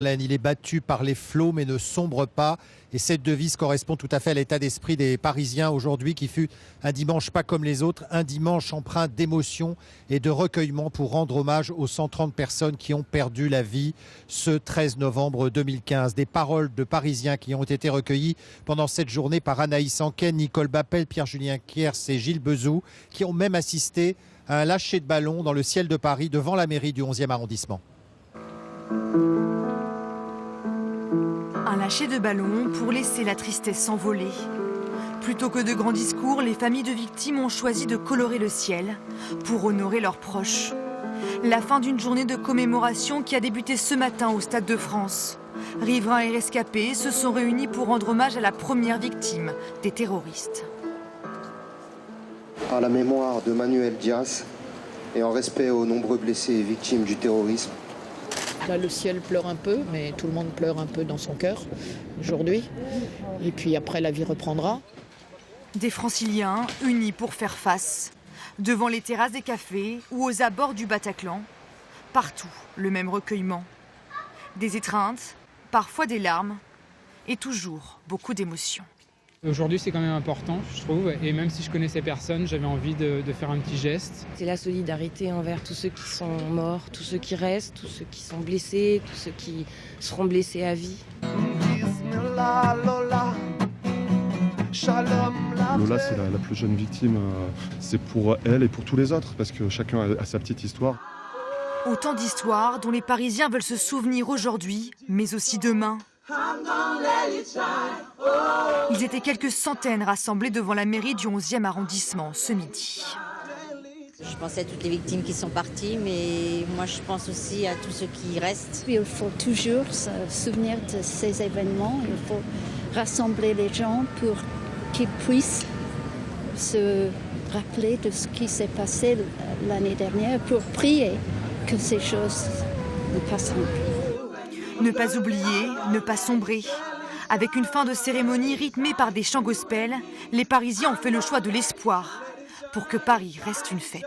Il est battu par les flots mais ne sombre pas. Et cette devise correspond tout à fait à l'état d'esprit des Parisiens aujourd'hui qui fut un dimanche pas comme les autres, un dimanche empreint d'émotion et de recueillement pour rendre hommage aux 130 personnes qui ont perdu la vie ce 13 novembre 2015. Des paroles de Parisiens qui ont été recueillies pendant cette journée par Anaïs Anken, Nicole Bappel, Pierre-Julien Kiers et Gilles Bezou, qui ont même assisté à un lâcher de ballon dans le ciel de Paris devant la mairie du 11e arrondissement. Un lâcher de ballon pour laisser la tristesse s'envoler. Plutôt que de grands discours, les familles de victimes ont choisi de colorer le ciel pour honorer leurs proches. La fin d'une journée de commémoration qui a débuté ce matin au Stade de France. Riverains et rescapés se sont réunis pour rendre hommage à la première victime des terroristes. À la mémoire de Manuel Diaz et en respect aux nombreux blessés et victimes du terrorisme. Là, le ciel pleure un peu, mais tout le monde pleure un peu dans son cœur aujourd'hui. Et puis après, la vie reprendra. Des Franciliens unis pour faire face. Devant les terrasses des cafés ou aux abords du Bataclan. Partout, le même recueillement. Des étreintes, parfois des larmes et toujours beaucoup d'émotions. Aujourd'hui, c'est quand même important, je trouve. Et même si je connais ces personnes, j'avais envie de faire un petit geste. C'est la solidarité envers tous ceux qui sont morts, tous ceux qui restent, tous ceux qui sont blessés, tous ceux qui seront blessés à vie. Lola, c'est la plus jeune victime. C'est pour elle et pour tous les autres, parce que chacun a sa petite histoire. Autant d'histoires dont les Parisiens veulent se souvenir aujourd'hui, mais aussi demain. Ils étaient quelques centaines rassemblés devant la mairie du 11e arrondissement ce midi. Je pensais à toutes les victimes qui sont parties, mais moi je pense aussi à tous ceux qui restent. Il faut toujours se souvenir de ces événements. Il faut rassembler les gens pour qu'ils puissent se rappeler de ce qui s'est passé l'année dernière, pour prier que ces choses ne passeront plus. Ne pas oublier, ne pas sombrer. Avec une fin de cérémonie rythmée par des chants gospel, les Parisiens ont fait le choix de l'espoir pour que Paris reste une fête.